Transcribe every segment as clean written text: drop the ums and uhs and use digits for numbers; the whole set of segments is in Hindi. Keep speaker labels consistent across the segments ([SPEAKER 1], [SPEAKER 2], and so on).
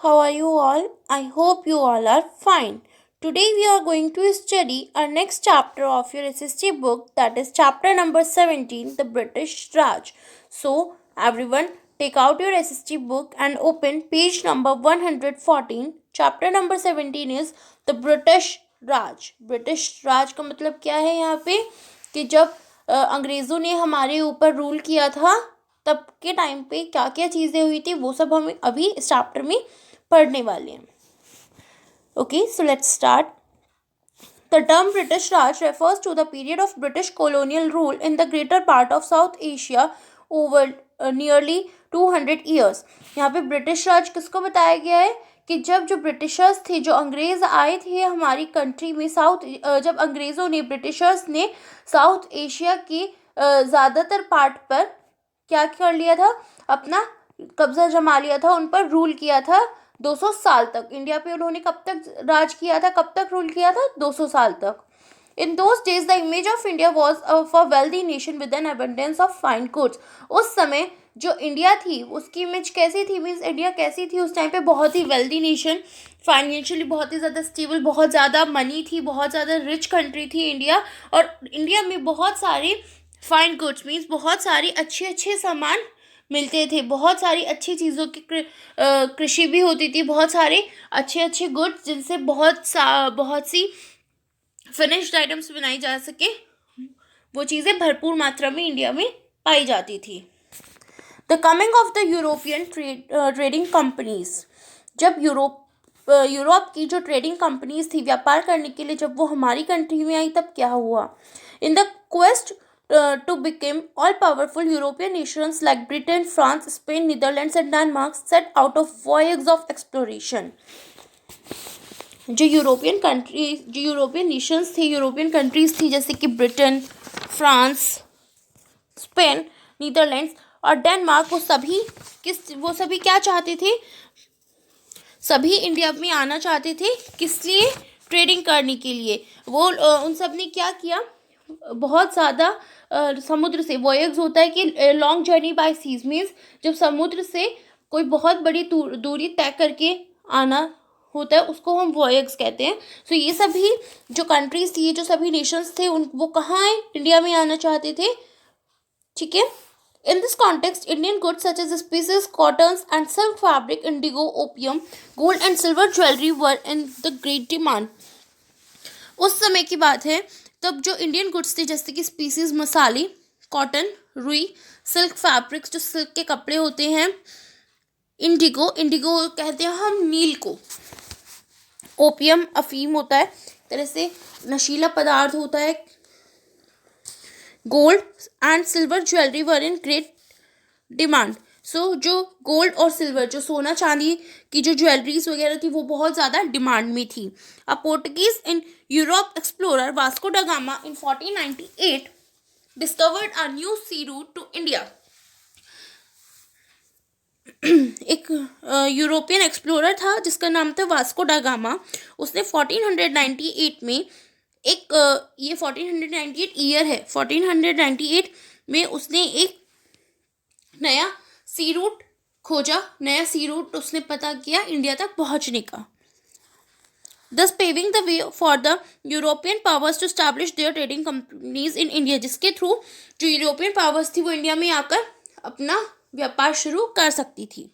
[SPEAKER 1] How are you all? I hope you all are fine. Today we are going to study our next chapter of your SST book, that is chapter number 17, The British Raj. So, everyone, take out your SST book and open page number 114. Chapter number 17 is The British Raj. British Raj का मतलब क्या है यहाँ पे कि जब अंग्रेज़ों ने हमारे ऊपर रूल किया था तब के टाइम पे क्या क्या चीज़ें हुई थी वो सब हम अभी इस चैप्टर में पढ़ने वाले हैं. Okay, so let's start. The term British Raj refers to the period of British colonial rule in the greater part of South Asia over nearly 200 years. यहाँ पे ब्रिटिश राज किसको बताया गया है कि जब जो ब्रिटिशर्स थे, जो अंग्रेज आए थे हमारी कंट्री में जब अंग्रेज़ों ने, ब्रिटिशर्स ने साउथ एशिया की ज़्यादातर पार्ट पर क्या कर लिया था, अपना कब्जा जमा लिया था, उन पर रूल किया था 200 साल तक. इंडिया पे उन्होंने कब तक राज किया था, कब तक रूल किया था? 200 साल तक. In those days, the image of India was of a wealthy nation with an abundance of fine goods. उस समय जो इंडिया थी उसकी इमेज कैसी थी, मीन्स इंडिया कैसी थी उस टाइम पे? बहुत ही वेल्दी नेशन, फाइनेंशियली बहुत ही ज़्यादा स्टेबल, बहुत ज़्यादा मनी थी, बहुत ज़्यादा रिच कंट्री थी इंडिया. और इंडिया में बहुत सारे फाइन गुड्स, मीन्स बहुत सारी अच्छे अच्छे सामान मिलते थे, बहुत सारी अच्छी चीज़ों की कृषि भी होती थी, बहुत सारे अच्छे अच्छे गुड्स जिनसे बहुत सी फिनिश्ड आइटम्स बनाई जा सके, वो चीज़ें भरपूर मात्रा में इंडिया में पाई जाती थी. The coming of the European trading companies. जब यूरोप की जो ट्रेडिंग कंपनीज थी व्यापार करने के लिए, जब वो हमारी कंट्री में आई तब क्या हुआ? In the quest to become all-powerful, European nations like Britain, France, Spain, Netherlands and Denmark set out of voyages of exploration. जो यूरोपियन नेशंस थे, यूरोपियन कंट्रीज थी, जैसे कि ब्रिटेन, फ्रांस, स्पेन, नीदरलैंड्स और डेनमार्क, वो सभी क्या चाहते थे? सभी इंडिया में आना चाहते थे. किस लिए? ट्रेडिंग करने के लिए. वो उन सब ने क्या किया? बहुत ज़्यादा समुद्र से, वॉयज होता है कि long journey by seas, means जब समुद्र से कोई बहुत बड़ी दूरी तय करके आना होता है उसको हम वॉयज कहते हैं. सो ये सभी जो कंट्रीज थी, जो सभी नेशंस थे, वो कहाँ आए? इंडिया में आना चाहते थे. ठीक है. In this context, Indian goods such as spices, cottons and silk fabric, indigo, opium, gold and silver jewelry were in the great demand. उस समय की बात है तब जो इंडियन गुड्स थे, जैसे कि स्पीसीज मसाले, कॉटन, रुई, सिल्क फैब्रिक्स जो सिल्क के कपड़े होते हैं, इंडिगो कहते हैं हम नील को, ओपियम अफीम होता है, तरह से नशीला पदार्थ होता है, gold and silver jewellery were in great demand. So जो गोल्ड और सिल्वर, जो सोना चांदी की जो ज्वेलरीज वगैरह थी, वो बहुत ज़्यादा डिमांड में थी. A Portuguese in Europe explorer Vasco da Gama in 1498 discovered a new sea route to India. एक यूरोपियन एक्सप्लोरर था जिसका नाम था वास्को डा गामा. उसने 1498 में ये 1498 ईयर है, 1498 में उसने एक नया सी रूट खोजा, नया सी रूट उसने पता किया इंडिया तक पहुंचने का. Thus paving the way for the European powers to establish their trading companies in India, जिसके थ्रू जो यूरोपियन पावर्स थी वो इंडिया में आकर अपना व्यापार शुरू कर सकती थी.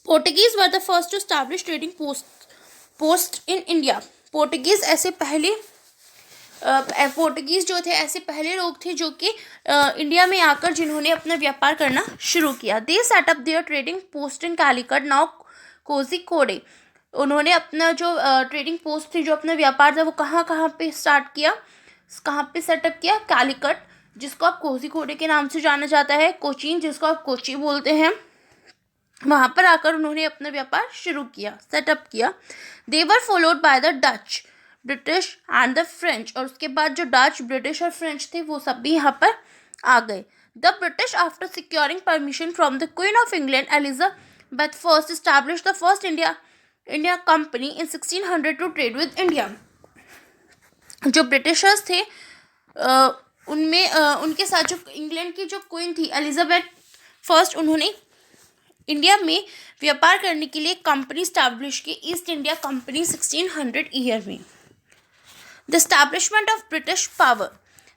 [SPEAKER 1] Portuguese were the first to establish trading post in India. Portuguese जो थे ऐसे पहले लोग थे जो कि इंडिया में आकर जिन्होंने अपना व्यापार करना शुरू किया. They set up their trading post in Calicut, now Kozhikode. उन्होंने अपना जो ट्रेडिंग पोस्ट थी, जो अपना व्यापार था, वो कहाँ पे स्टार्ट किया, कहाँ पे सेटअप किया? कैलिकट, जिसको आप कोझिकोडे के नाम से जाना जाता है, कोचीन जिसको आप कोची बोलते हैं, वहाँ पर आकर उन्होंने अपना व्यापार शुरू किया, सेटअप किया. They were followed by the Dutch, British and the French. और उसके बाद जो डच, ब्रिटिश और फ्रेंच थे वो सब भी यहाँ पर आ गए. The British after securing permission from the queen of England Elizabeth first establish the first India company in 1600 to trade with India. जो ब्रिटिशर्स थे उनमें उनके साथ जो इंग्लैंड की जो क्वीन थी एलिजाबेथ फर्स्ट, उन्होंने इंडिया में व्यापार करने के लिए कंपनी स्टैब्लिश की ईस्ट इंडिया कंपनी 1600 ईयर में। The establishment of British power.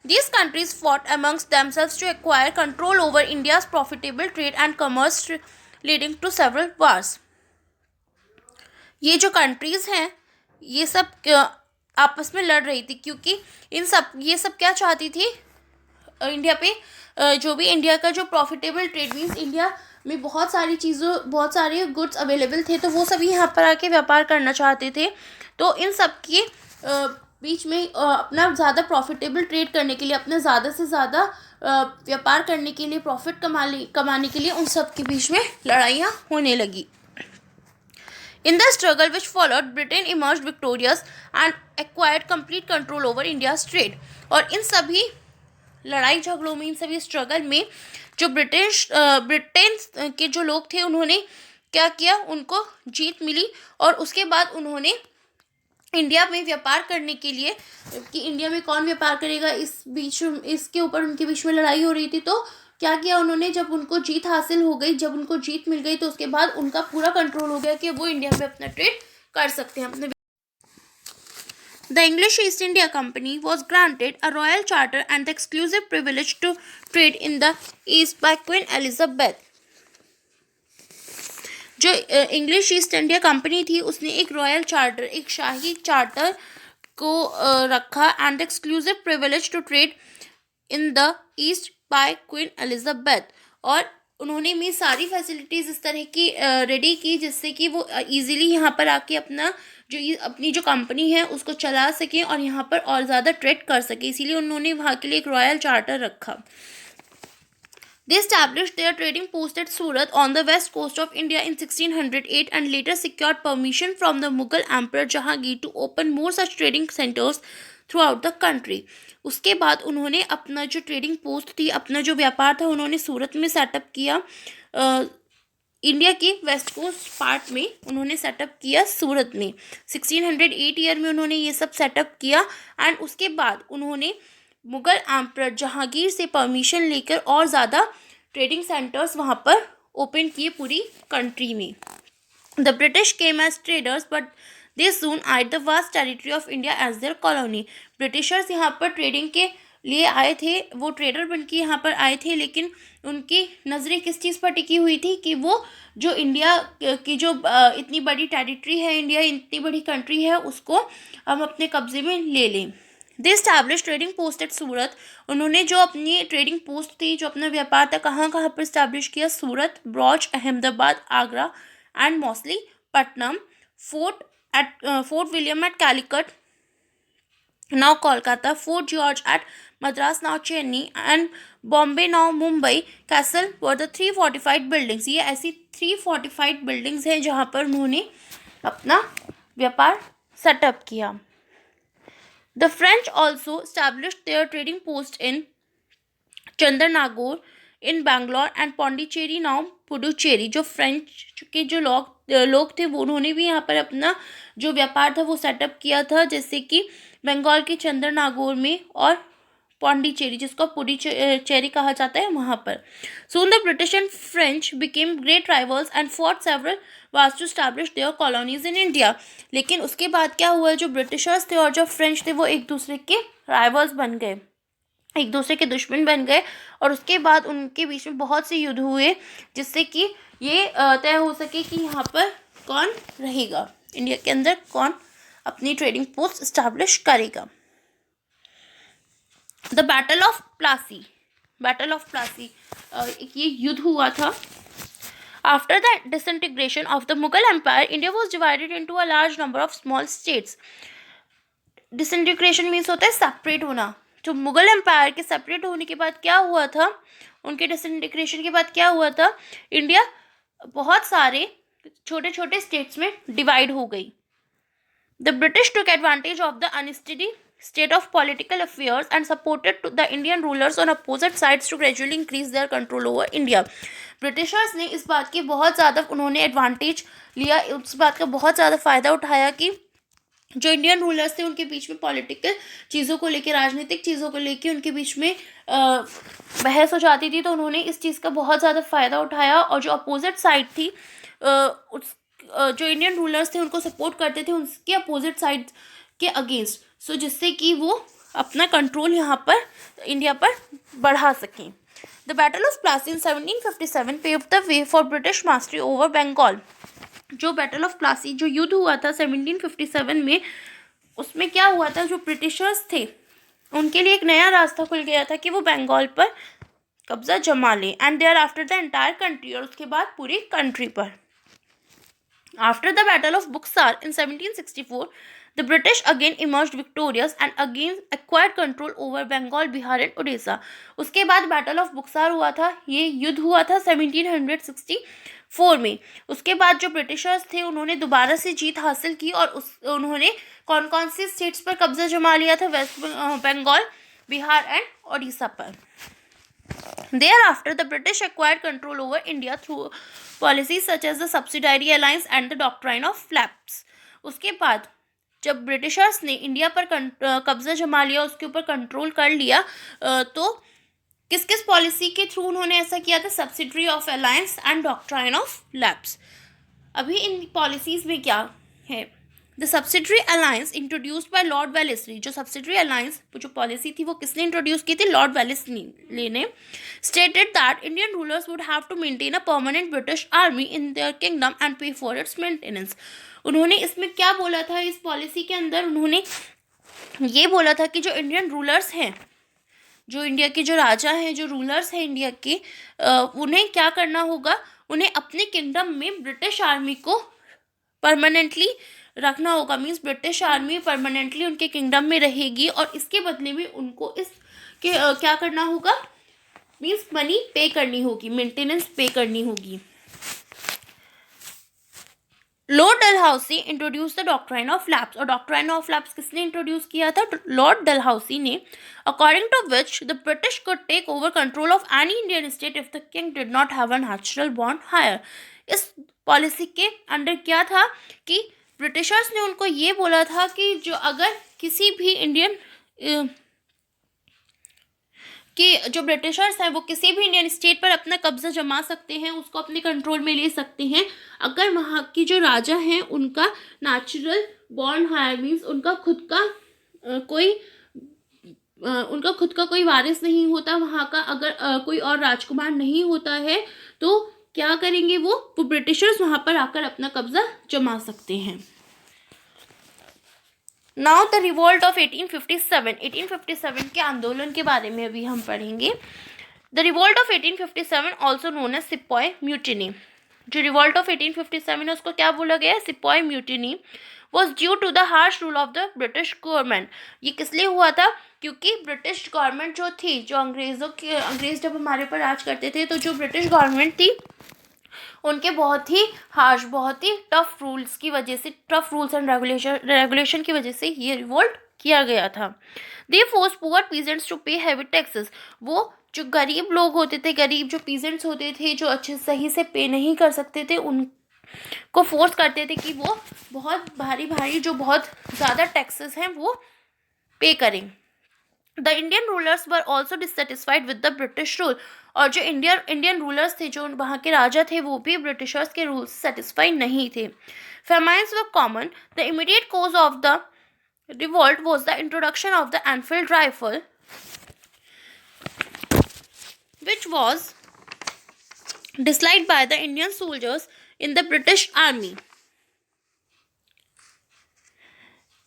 [SPEAKER 1] These countries fought amongst themselves to acquire control over India's profitable trade and commerce, leading to several wars. ये जो कंट्रीज हैं ये सब आपस में लड़ रही थी, क्योंकि ये सब क्या चाहती थी, इंडिया पे जो भी इंडिया का जो प्रॉफिटेबल ट्रेड मीन्स इंडिया में बहुत सारे गुड्स अवेलेबल थे, तो वो सभी यहाँ पर आके व्यापार करना चाहते थे। तो इन सब के बीच में अपना ज़्यादा प्रॉफिटेबल ट्रेड करने के लिए, अपना ज़्यादा से ज़्यादा व्यापार करने के लिए, प्रॉफिट कमाने के लिए उन सब के बीच में लड़ाइयाँ होने लगी। In the struggle which followed, Britain emerged victorious and acquired complete control over India's trade. और इन सभी लड़ाई झगड़ों में, इन सभी स्ट्रगल में जो ब्रिटेन के जो लोग थे उन्होंने क्या किया, उनको जीत मिली और उसके बाद उन्होंने इंडिया में व्यापार करने के लिए कि इंडिया में कौन व्यापार करेगा, इसके ऊपर उनके बीच में लड़ाई हो रही थी। तो क्या किया उन्होंने, जब उनको जीत हासिल हो गई, जब उनको जीत मिल गई, तो उसके बाद उनका पूरा कंट्रोल हो गया कि वो इंडिया में अपना ट्रेड कर सकते हैं अपने। The English East India Company was granted a royal charter and the exclusive privilege to trade in the East by Queen Elizabeth. जो इंग्लिश ईस्ट इंडिया कंपनी थी उसने एक रॉयल चार्टर, एक शाही चार्टर को रखा and exclusive privilege to trade in the East by queen Elizabeth. और उन्होंने में सारी फैसिलिटीज़ इस तरह की रेडी की जिससे कि वो इजीली यहाँ पर आके अपनी जो कंपनी है उसको चला सकें और यहाँ पर और ज़्यादा ट्रेड कर सके, इसीलिए उन्होंने वहाँ के लिए एक रॉयल चार्टर रखा। They established their trading post at Surat on the west coast of India in 1608 and later secured permission from the Mughal Emperor Jahangir to open more such trading centers throughout the country. उसके बाद उन्होंने अपना जो ट्रेडिंग पोस्ट थी, अपना जो व्यापार था, उन्होंने सूरत में सेटअप किया। इंडिया के वेस्ट कोस्ट पार्ट में उन्होंने सेटअप किया सूरत में। 1608 ईयर में उन्होंने ये सब सेटअप किया एंड उसके बाद उन्होंने मुगल एम्परर जहांगीर से परमिशन लेकर और ज़्यादा ट्रेडिंग सेंटर्स वहाँ पर ओपन किए पूरी कंट्री में। The British came as traders but they soon eyed the vast territory of India as their colony. Britishers यहाँ पर ट्रेडिंग के लिए आए थे, वो ट्रेडर बन के यहाँ पर आए थे, लेकिन उनकी नज़रें किस चीज़ पर टिकी हुई थी कि वो जो इंडिया की जो इतनी बड़ी टेरिटरी है, इंडिया इतनी बड़ी कंट्री है, उसको हम अपने कब्जे में ले लें। दे एस्टैब्लिश ट्रेडिंग पोस्ट एट सूरत। उन्होंने जो अपनी ट्रेडिंग पोस्ट थी, जो अपना व्यापार था, कहाँ कहाँ पर इस्टेब्लिश किया? Surat, Broach, Ahmedabad, Agra and mostly Patnam, Fort William at Calicut now Kolkata, Fort George at Madras now Chennai and Bombay now Mumbai castle were the 3 fortified buildings. ये ऐसी 3 fortified बिल्डिंग्स हैं जहाँ पर उन्होंने अपना व्यापार सेटअप किया। The French also established their trading post in Chandernagore in Bangalore and Pondicherry now Puducherry। जो फ्रेंच के जो लोग थे वो उन्होंने भी यहाँ पर अपना जो व्यापार था वो सेटअप किया था, जैसे कि बंगाल के चंद्रनागौर में और पौंडीचेरी, जिसको पुडुचेरी कहा जाता है, वहाँ पर। Soon the British and French became great rivals and fought several wars to establish their colonies in India। लेकिन उसके बाद क्या हुआ, जो ब्रिटिशर्स थे और जो फ्रेंच थे वो एक दूसरे के राइवल्स बन गए, एक दूसरे के दुश्मन बन गए और उसके बाद उनके बीच में बहुत से युद्ध हुए जिससे कि ये तय हो सके कि यहाँ पर कौन रहेगा, इंडिया के अंदर कौन अपनी ट्रेडिंग पोस्ट इस्टेब्लिश करेगा। द बैटल ऑफ प्लासी, ये युद्ध हुआ था। After the disintegration of the Mughal Empire, India was divided into a large number of small states. Disintegration means होता है सेपरेट होना। तो मुगल एम्पायर के सेपरेट होने के बाद क्या हुआ था, उनके डिसइंटीग्रेशन के बाद क्या हुआ था, इंडिया बहुत सारे छोटे छोटे स्टेट्स में डिवाइड हो गई। The British took advantage of the unsteady state of political affairs and supported the Indian rulers on opposite sides to gradually increase their control over India। Britishers ने इस बात की बहुत ज़्यादा उन्होंने एडवांटेज लिया, उस बात का बहुत ज़्यादा फ़ायदा उठाया कि जो इंडियन रूलर्स थे उनके बीच में पॉलिटिकल चीज़ों को लेके, राजनीतिक चीज़ों को लेके उनके बीच में बहस हो जाती थी, तो उन्होंने इस चीज़ का बहुत ज़्यादा फ़ायदा उठाया और जो अपोजिट साइड थी जो इंडियन रूलर्स थे उनको सपोर्ट करते थे उनके अपोजिट साइड के अगेंस्ट, सो जिससे कि वो अपना कंट्रोल यहाँ पर इंडिया पर बढ़ा सकें। The battle of Plassey in 1757 paved the way for British mastery over Bengal. जो बैटल ऑफ प्लासी जो युद्ध हुआ था 1757 में, उसमें क्या हुआ था, जो ब्रिटिशर्स थे उनके लिए एक नया रास्ता खुल गया था कि वो बंगाल पर कब्जा जमा लें, and there after the entire country, और उसके बाद पूरी कंट्री पर। After the battle of Buxar in 1764 the British again emerged victorious and again acquired control over Bengal, Bihar and Odisha। उसके बाद बैटल ऑफ बुक्सार हुआ था, ये युद्ध हुआ था 1764 में। उसके बाद जो ब्रिटिशर्स थे उन्होंने दोबारा से जीत हासिल की और उन्होंने कौन कौन सी स्टेट्स पर कब्जा जमा लिया था, वेस्ट बंगाल, बिहार एंड ओडिशा पर। Thereafter, the British acquired control over India through policies such as the Subsidiary Alliance and the Doctrine of Lapse। उसके बाद जब ब्रिटिशर्स ने इंडिया पर कब्जा जमा लिया, उसके ऊपर कंट्रोल कर लिया, तो किस किस पॉलिसी के थ्रू उन्होंने ऐसा किया था, subsidiary of alliance and doctrine of lapse. अभी इन पॉलिसीज में क्या है, the subsidiary alliance introduced by Lord Wellesley. जो सब्सिडरी अलायंस जो पॉलिसी थी वो किसने इंट्रोड्यूस की थी, लॉर्ड वेलेस्ली ने। Stated that Indian rulers would have to maintain a permanent British army in their kingdom and pay for its maintenance. उन्होंने इसमें क्या बोला था, इस पॉलिसी के अंदर उन्होंने ये बोला था कि जो इंडियन रूलर्स हैं, जो इंडिया के जो राजा हैं, जो रूलर्स हैं इंडिया के, उन्हें क्या करना होगा, उन्हें अपने किंगडम में ब्रिटिश आर्मी को परमानेंटली रखना होगा। मीन्स ब्रिटिश आर्मी परमानेंटली उनके किंगडम में रहेगी और इसके बदले में उनको क्या करना होगा, मीन्स मनी पे करनी होगी, मेंटेनेंस पे करनी होगी। Lord Dalhousie introduce the doctrine of lapse. और डॉक्ट्राइन ऑफ लैप्स किसने इंट्रोड्यूस किया था, लॉर्ड डलहौसी ने। According to which the British could take over control of any Indian state if the king did not have a natural born heir. इस पॉलिसी के अंडर क्या था कि ब्रिटिशर्स ने उनको ये बोला था कि जो अगर किसी भी इंडियन कि जो ब्रिटिशर्स हैं वो किसी भी इंडियन स्टेट पर अपना कब्जा जमा सकते हैं, उसको अपने कंट्रोल में ले सकते हैं, अगर वहाँ की जो राजा हैं उनका नेचुरल बॉर्न हायर, मीन्स उनका खुद का कोई वारिस नहीं होता, वहाँ का अगर कोई और राजकुमार नहीं होता है, तो क्या करेंगे वो ब्रिटिशर्स वहाँ पर आकर अपना कब्जा जमा सकते हैं। नाउ द रिवोल्ट ऑफ 1857 के आंदोलन के बारे में अभी हम पढ़ेंगे। The revolt of 1857 also known as sepoy mutiny. जो रिवोल्ट ऑफ 1857 है उसको क्या बोला गया, sepoy mutiny, was due to the harsh rule of the British government. ये किस लिए हुआ था, क्योंकि ब्रिटिश गवर्नमेंट जो थी, जो अंग्रेज जब हमारे पर राज करते थे, तो जो ब्रिटिश गवर्नमेंट थी उनके बहुत ही हार्श, बहुत ही टफ रूल्स की वजह से, टफ रूल्स एंड रेगुलेशन की वजह से ये रिवोल्ट किया गया था। दे फोर्स पुअर पीजेंट्स टू पे हैवी टैक्सेस। वो जो गरीब लोग होते थे, गरीब जो पीजेंट्स होते थे, जो अच्छे सही से पे नहीं कर सकते थे, उनको फोर्स करते थे कि वो बहुत भारी जो बहुत ज़्यादा टैक्सेस हैं वो पे करें। The Indian rulers were also dissatisfied with the British rule. और जो इंडियन रूलर्स थे, जो वहाँ के राजा थे, वो भी ब्रिटिशर्स के रूल से सेटिस्फाई नहीं थे। Famines were common. The immediate cause of the revolt was the introduction of the Enfield rifle, which was disliked by the Indian soldiers in the British Army।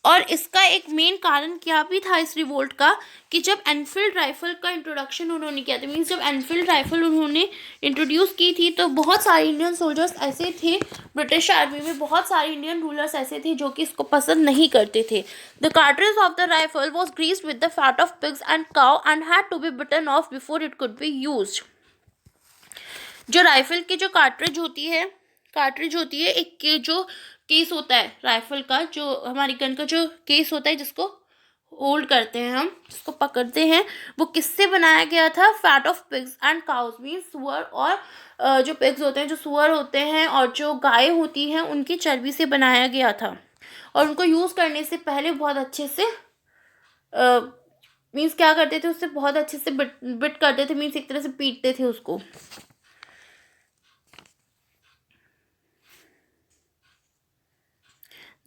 [SPEAKER 1] और इसका एक मेन कारण क्या भी था इस रिवोल्ट का, कि जब एनफील्ड राइफल का इंट्रोडक्शन उन्होंने किया था, मीन्स जब एनफील्ड राइफल उन्होंने इंट्रोड्यूस की थी, तो बहुत सारे इंडियन सोल्जर्स ऐसे थे, ब्रिटिश आर्मी में बहुत सारे इंडियन रूलर्स ऐसे थे जो कि इसको पसंद नहीं करते थे। The cartridge of the rifle was greased with the fat of pigs and cow and had to be bitten off before it could be used. जो राइफल की जो कार्ट्रिज होती है, एक जो केस होता है राइफल का, जो हमारी गन का जो केस होता है, जिसको होल्ड करते हैं हम, जिसको पकड़ते हैं, वो किससे बनाया गया था, fat of pigs and cows, mean सुअर और जो पिग्स होते हैं, जो सुअर होते हैं और जो गाय होती हैं, उनकी चर्बी से बनाया गया था। और उनको यूज़ करने से पहले बहुत अच्छे से मीन्स क्या करते थे, उससे बहुत अच्छे से बिट बिट करते थे, मीन्स एक तरह से पीटते थे उसको।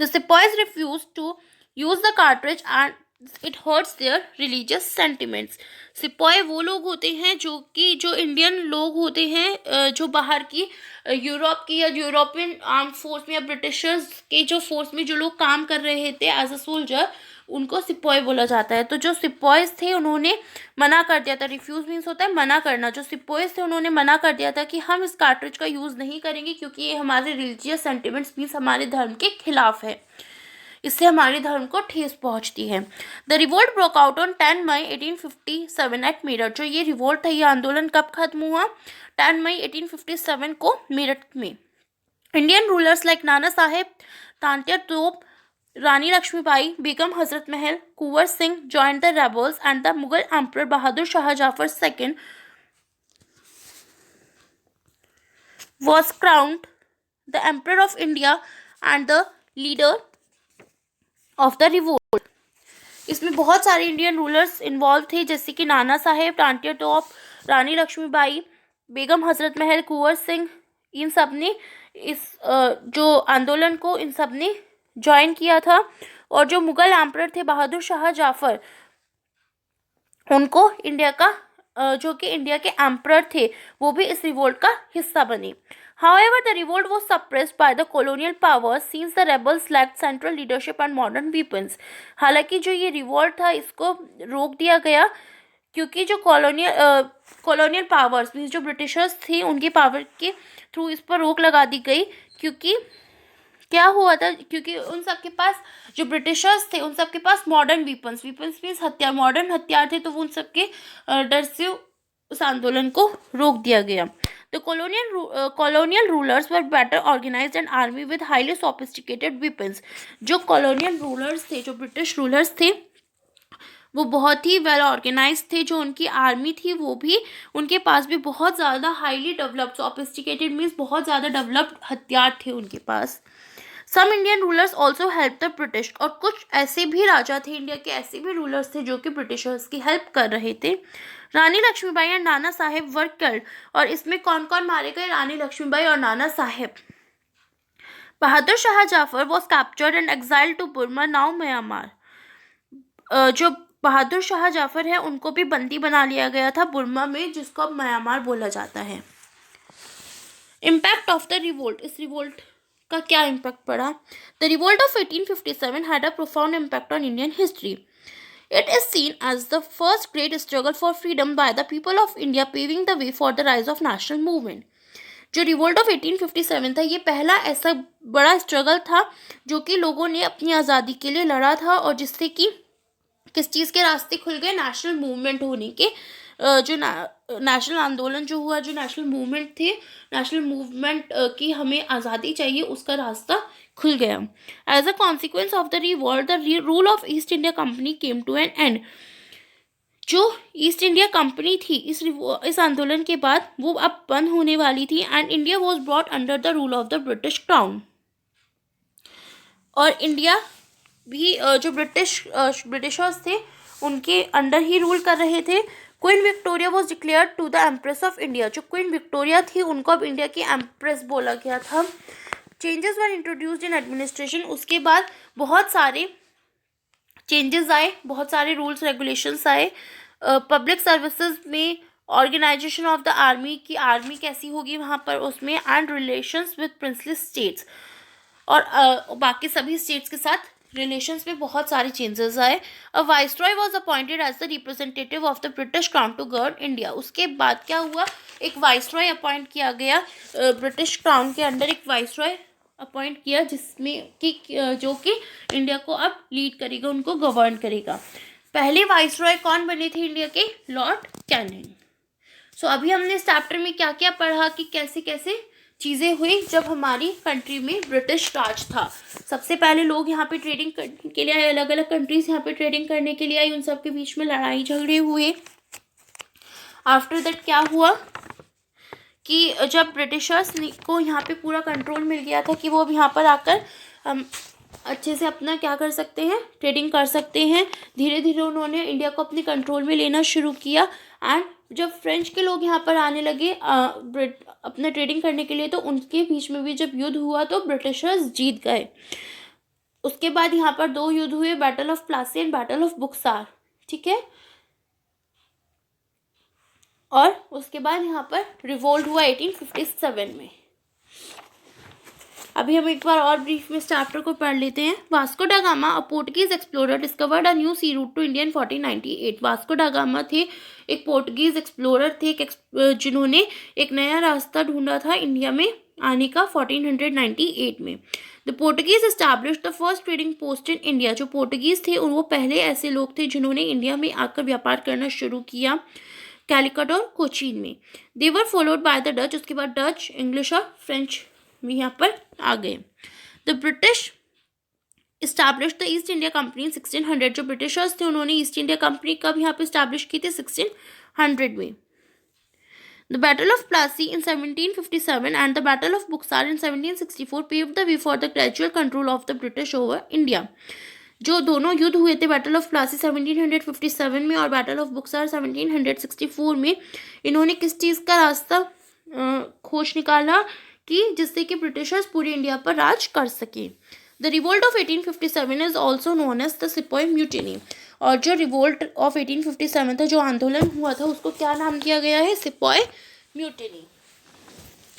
[SPEAKER 1] The sepoys refused to use the cartridge and it hurts their religious sentiments. सिपाही वो लोग होते हैं जो इंडियन लोग होते हैं, जो बाहर की यूरोप की या यूरोपियन आर्म फोर्स में या ब्रिटिशर्स के जो फोर्स में जो लोग काम कर रहे थे एज अ सोल्जर, उनको सिपाही बोला जाता है। तो जो सिपाहीज थे उन्होंने मना कर दिया था। रिफ्यूज मीन्स होता है मना करना। जो सिपाहीज थे उन्होंने मना कर दिया था कि हम इस कार्ट्रिज का यूज़ नहीं करेंगे क्योंकि ये हमारे रिलीजियस सेंटिमेंट्स मीन्स हमारे धर्म के खिलाफ है, इससे हमारे धर्म को ठेस पहुंचती है। The revolt broke out on 10 May 1857 at Meerut. जो ये रिवोल्ट था, ये आंदोलन कब खत्म हुआ? 10 मई 1857 को मेरठ में। Indian rulers like Nana Saheb, Tantya तोप, रानी Lakshmibai, Begum Hazrat Mahal, Kunwar Singh joined the rebels and the Mughal Emperor Bahadur Shah Jafar II was crowned the Emperor of India and the leader of the revolt. इसमें बहुत सारे इंडियन रूलर्स इन्वॉल्व थे, जैसे कि नाना साहेब, तांत्या तोप, रानी लक्ष्मीबाई, बेगम हजरत महल, कुंवर सिंह, इन सब ने इस जो आंदोलन को इन सब ने ज्वाइन किया था। और जो मुगल एम्परर थे बहादुर शाह जाफर, उनको इंडिया का जो कि इंडिया के एम्परर थे, वो भी इस रिवोल्ट का हिस्सा बने। However, the revolt was suppressed by the colonial powers since the rebels lacked central leadership and modern weapons. हालांकि जो ये रिवोल्ट था इसको रोक दिया गया क्योंकि जो कॉलोनियल पावर्स मीन्स जो ब्रिटिशर्स थे उनकी पावर के थ्रू इस पर रोक लगा दी गई। क्योंकि क्या हुआ था, क्योंकि उन सब के पास जो ब्रिटिशर्स थे उन सब के पास मॉडर्न वीपन्स मीन्स हथियार, मॉडर्न हथियार थे, तो वो उन सब के डर से उस आंदोलन को रोक दिया गया। The colonial rulers were better organized an army with highly sophisticated weapons. जो colonial rulers थे, जो ब्रिटिश रूलर्स थे, वो बहुत ही वेल ऑर्गेनाइज थे। जो उनकी आर्मी थी वो भी, उनके पास भी बहुत ज़्यादा हाईली डेवलप्ड, सोफिस्टिकेटेड मीन्स बहुत ज़्यादा डेवलप्ड हथियार थे उनके पास। Some Indian rulers also help the British. और कुछ ऐसे भी राजा थे, इंडिया के ऐसे भी रूलर्स थे जो कि ब्रिटिशर्स की हेल्प कर रहे थे। रानी Lakshmibai and Nana Saheb were killed. और इसमें कौन कौन मारे गए? रानी लक्ष्मीबाई और Nana Sahib. Bahadur Shah Zafar was captured and exiled to Burma, now Myanmar. जो बहादुर शाह जाफर है उनको भी बंदी बना लिया गया था बुर्मा में, जिसको अब म्यांमार बोला जाता है। Impact of the revolt. इस रिवोल्ट का क्या इम्पैक्ट पड़ा? The revolt of 1857 had a profound impact on Indian history. It is seen as the first great struggle for freedom by the people of India, paving the way for the rise of national movement. जो रिवोल्ट ऑफ 1857 था, ये पहला ऐसा बड़ा स्ट्रगल था जो कि लोगों ने अपनी आज़ादी के लिए लड़ा था, और जिससे कि किस चीज़ के रास्ते खुल गए? नेशनल मूवमेंट होने के। जो नेशनल आंदोलन जो हुआ, जो नेशनल मूवमेंट थे, नेशनल मूवमेंट की हमें आज़ादी चाहिए, उसका रास्ता खुल गया। As a consequence of the revolt the rule of East India Company came to an end. जो ईस्ट इंडिया कंपनी थी इस आंदोलन के बाद वो अब बंद होने वाली थी, and India was brought under the rule of the British crown. और इंडिया भी जो ब्रिटिशर्स थे उनके अंडर ही रूल कर रहे थे। Queen Victoria was declared to the empress of India. जो क्वीन विक्टोरिया थी उनको अब इंडिया की एम्प्रेस बोला गया था। Changes were introduced in administration. उसके बाद बहुत सारे चेंजेस आए, बहुत सारे रूल्स रेगुलेशंस आए। पब्लिक सर्विसेज में ऑर्गेनाइजेशन ऑफ द आर्मी की, आर्मी कैसी होगी वहाँ पर उसमें, and relations with princely states, और बाकी सभी स्टेट्स के साथ रिलेशंस में बहुत सारे चेंजेस आए। A viceroy was appointed as the representative of the British crown to govern India. उसके बाद क्या हुआ? एक वाइसरॉय अपॉइंट किया गया, ब्रिटिश क्राउन के अंडर एक वाइसरॉय अपॉइंट किया, जिसमें कि जो कि इंडिया को अब लीड करेगा, उनको गवर्न करेगा। पहले वाइसरॉय कौन बने थे इंडिया के? Lord Canning. सो अभी हमने इस चैप्टर में क्या क्या पढ़ा कि कैसे कैसे चीज़ें हुई जब हमारी कंट्री में ब्रिटिश राज था। सबसे पहले लोग यहाँ पे ट्रेडिंग करने के लिए आए, अलग अलग कंट्रीज यहाँ पे ट्रेडिंग करने के लिए आई, उन सब के बीच में लड़ाई झगड़े हुए। आफ्टर दैट क्या हुआ कि जब ब्रिटिशर्स को यहाँ पे पूरा कंट्रोल मिल गया था कि वो अब यहाँ पर आकर अच्छे से अपना क्या कर सकते हैं, ट्रेडिंग कर सकते हैं। धीरे धीरे उन्होंने इंडिया को अपने कंट्रोल में लेना शुरू किया। एंड जब फ्रेंच के लोग यहाँ पर आने लगे अपना ट्रेडिंग करने के लिए, तो उनके बीच में भी जब युद्ध हुआ तो ब्रिटिशर्स जीत गए। उसके बाद यहाँ पर 2 युद्ध हुए, battle of Plassey and battle of Buxar, ठीक है। और उसके बाद यहाँ पर रिवोल्ट हुआ 1857 में। अभी हम एक बार और ब्रीफ में इस चैप्टर को पढ़ लेते हैं। Vasco da Gama, a Portuguese explorer, discovered a new sea route to India in 1498। Vasco da Gama थे एक पोर्टुगीज एक्सप्लोरर थे, जिन्होंने एक नया रास्ता ढूंढा था इंडिया में आने का 1498 में। The Portuguese establish the first trading post in India. जो पोर्टुगीज थे वो पहले ऐसे लोग थे जिन्होंने इंडिया में आकर व्यापार करना शुरू किया, कैलिकट और कोचीन में। They were followed by the Dutch. उसके बाद डच, इंग्लिश और फ्रेंच भी यहाँ पर आ गए। The British establish the east India company in 1600। जो ब्रिटिशर्स थे उन्होंने ईस्ट इंडिया कंपनी कब यहाँ पे इस्टेब्लिश की थी, 1600 में। The battle of Plassey in 1757 and the battle of Buxar in 1764 paved the way for the gradual control of the British over India. जो दोनों युद्ध हुए थे, बैटल ऑफ प्लासी 1757 में और बैटल ऑफ बुक्सार 1764 में, इन्होंने किस चीज़ का रास्ता खोज निकाला कि जिससे कि ब्रिटिशर्स पूरे इंडिया पर राज कर सके। The revolt of 1857 is also known as the sepoy mutiny. और जो रिवोल्ट ऑफ 1857 था, जो आंदोलन हुआ था, उसको क्या नाम दिया गया है, sepoy mutiny.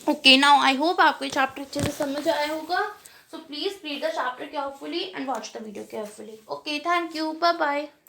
[SPEAKER 1] Okay, now I hope आपको ये चैप्टर अच्छे से समझ आया होगा। So please read the chapter carefully and watch the video carefully. Okay, thank you. Bye bye.